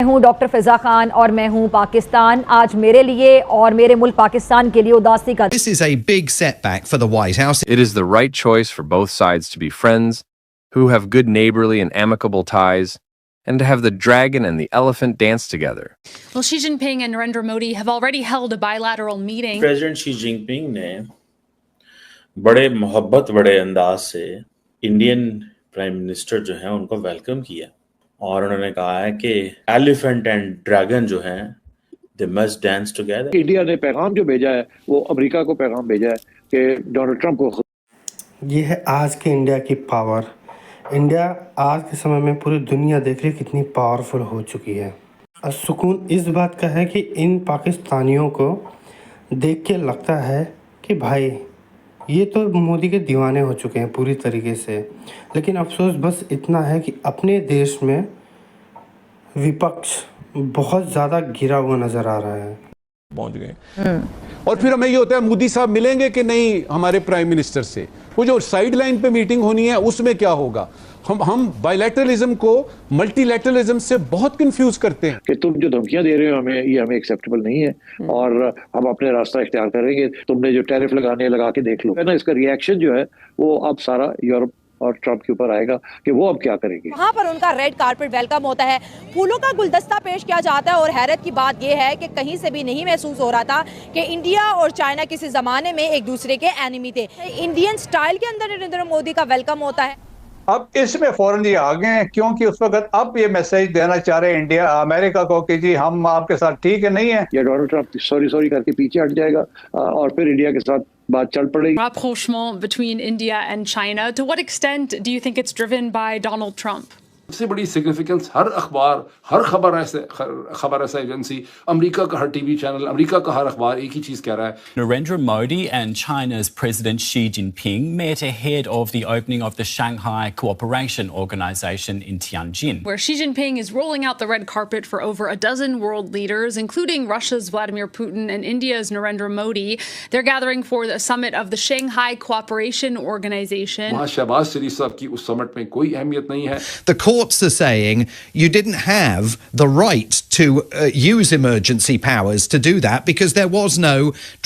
मैं हूं डॉक्टर फिजा खान और मैं हूं पाकिस्तान। आज मेरे लिए और मेरे मुल्क पाकिस्तान के लिए उदासी का This is a big setback for the White House. It is the right choice for both sides to be friends, who have good neighborly and amicable ties, and to have the dragon and the elephant dance together. Well, Xi Jinping and Narendra Modi have already held a bilateral meeting. President Xi Jinping ने बड़े मोहब्बत बड़े अंदाज से Indian prime minister जो हैं उनको welcome किया और उन्होंने कहा है कि एलिफेंट एंड ड्रैगन जो हैं they must dance together. India ने पैगाम जो भेजा है वो अमेरिका को पैगाम भेजा है कि डोनाल्ड ट्रंप को। ये है आज के इंडिया की पावर। इंडिया आज के समय में पूरी दुनिया देख रही कितनी पावरफुल हो चुकी है। और सुकून इस बात का है कि इन पाकिस्तानियों को देख के लगता है कि भाई ये तो मोदी के दीवाने हो चुके हैं पूरी तरीके से। लेकिन अफसोस बस इतना है कि अपने देश में विपक्ष बहुत ज़्यादा गिरा हुआ नज़र आ रहा है। पहुंच गए और फिर हमें ये होता है मोदी साहब मिलेंगे कि नहीं हमारे प्राइम मिनिस्टर से। वो जो साइड लाइन पे मीटिंग होनी है उसमें क्या होगा। हम बायलैटरलिज्म को मल्टीलैटरलिज्म से बहुत कंफ्यूज करते हैं कि तुम जो धमकियां दे रहे हो हमें, ये हमें एक्सेप्टेबल नहीं है और हम अपने रास्ता इख्तियार करेंगे। तुमने जो टैरिफ लगाने लगा के देख लो है ना, इसका रिएक्शन जो है वो अब सारा यूरोप और ट्रंप के ऊपर आएगा कि वो अब क्या करेंगे। वहाँ पर उनका रेड कारपेट वेलकम होता है, फूलों का गुलदस्ता पेश किया जाता है। और हैरत की बात यह है कि कहीं से भी नहीं महसूस हो रहा था कि इंडिया और चाइना किसी जमाने में एक दूसरे के एनिमी थे। इंडियन स्टाइल के अंदर नरेंद्र मोदी का वेलकम होता है। अब इसमें फौरन ये आ गए हैं क्योंकि उस वक्त अब ये मैसेज देना चाह रहे हैं इंडिया अमेरिका को कि जी हम आपके साथ ठीक है नहीं है। या डोनाल्ड ट्रंप सॉरी करके पीछे हट जाएगा और फिर इंडिया के साथ बात चल पड़ेगी। Rapprochement between India and China. To what extent do you think it's driven by Donald Trump? सबसे बड़ी सिग्निफिकेंस हर अखबार, हर खबर ऐसा एजेंसी, अमेरिका का हर टीवी चैनल, अमेरिका का हर अखबार एक ही चीज कह रहा है। Narendra Modi and China's President Xi Jinping met ahead of the opening of the Shanghai Cooperation Organization in Tianjin, Where Xi Jinping is rolling out the red carpet for over a dozen world leaders, including Russia's Vladimir Putin and India's Narendra Modi. They're gathering for the summit of the Shanghai Cooperation Organization. वहाँ शहबाज शरीफ साहब की उस summit में कोई अहमियत नहीं है। The courts are saying you didn't have the right to use emergency powers to do that because there was no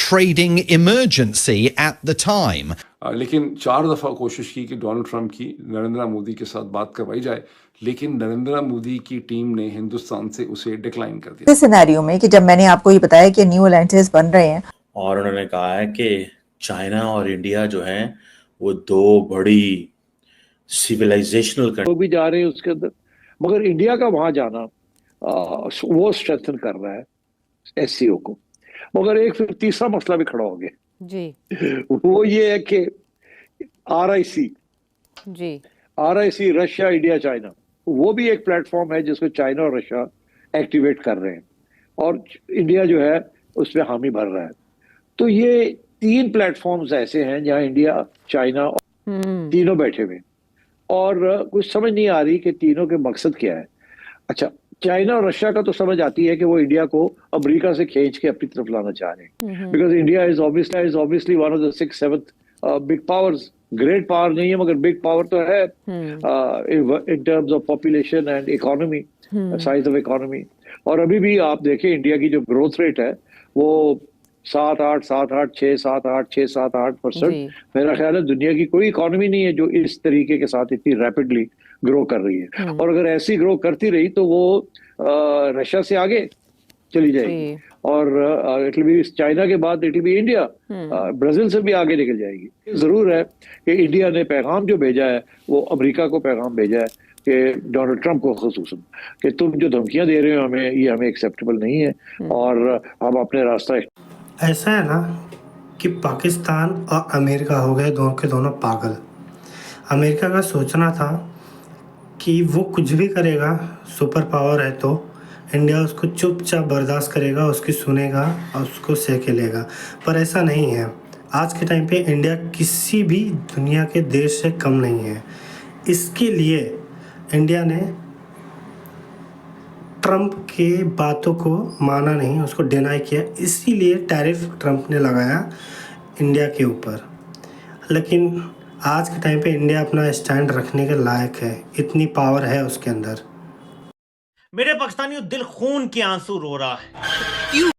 trading emergency at the time. लेकिन 4 दफा कोशिश की कि डोनाल्ड ट्रंप की नरेंद्र मोदी के साथ बात करवाई जाए, लेकिन नरेंद्र मोदी की टीम ने हिंदुस्तान से उसे डिक्लाइन कर दिया। इस सिनेरियो में कि जब मैंने आपको ये बताया कि न्यू अलायंसेस बन रहे हैं और उन्होंने कहा है कि चाइना और इंडिया जो हैं वो दो बड़ी सिविलाइजेशनल लोग भी जा रहे हैं उसके अंदर, मगर इंडिया का वहां जाना वो स्ट्रेंथन कर रहा है एससीओ को। मगर एक फिर तीसरा मसला भी खड़ा हो गया जी, वो ये है कि आरआईसी रशिया इंडिया चाइना, वो भी एक प्लेटफॉर्म है जिसको चाइना और रशिया एक्टिवेट कर रहे हैं और इंडिया जो है उसमें हामी भर रहा है। तो ये 3 प्लेटफॉर्म्स ऐसे हैं जहां इंडिया चाइना तीनों बैठे हुए और कुछ समझ नहीं आ रही कि तीनों के मकसद क्या है। अच्छा, चाइना और रशिया का तो समझ आती है कि वो इंडिया को अमेरिका से खींच के अपनी तरफ लाना चाह रहे हैं, because India is obviously one of the 6-7 big powers. Great power नहीं है मगर बिग पावर तो है in terms of population and economy, size of economy. और अभी भी आप देखें इंडिया की जो ग्रोथ रेट है वो 6-8% मेरा ख्याल है दुनिया की कोई इकोनॉमी नहीं है जो इस तरीके के साथ इतनी रैपिडली ग्रो कर रही है। और अगर ऐसी ग्रो करती रही तो वो रशिया से आगे चली जाएगी और इट विल बी चाइना के बाद it will be India, Brazil से भी आगे निकल जाएगी। जरूर है कि इंडिया ने पैगाम जो भेजा है वो अमेरिका को पैगाम भेजा है कि डोनाल्ड ट्रंप को खुसूसन कि तुम जो धमकियां दे रहे हो हमें, ये हमें एक्सेप्टेबल नहीं है और हम अपने रास्ता। ऐसा है ना कि पाकिस्तान और अमेरिका हो गए दोनों के दोनों पागल। अमेरिका का सोचना था कि वो कुछ भी करेगा, सुपर पावर है तो इंडिया उसको चुपचाप बर्दाश्त करेगा, उसकी सुनेगा और उसको सह लेगा। पर ऐसा नहीं है। आज के टाइम पे इंडिया किसी भी दुनिया के देश से कम नहीं है। इसके लिए इंडिया ने ट्रंप के बातों को माना नहीं, उसको डिनाई किया, इसीलिए टैरिफ ट्रंप ने लगाया इंडिया के ऊपर। लेकिन आज के टाइम पे इंडिया अपना स्टैंड रखने के लायक है, इतनी पावर है उसके अंदर। मेरे पाकिस्तानियों दिल खून के आंसू रो रहा है।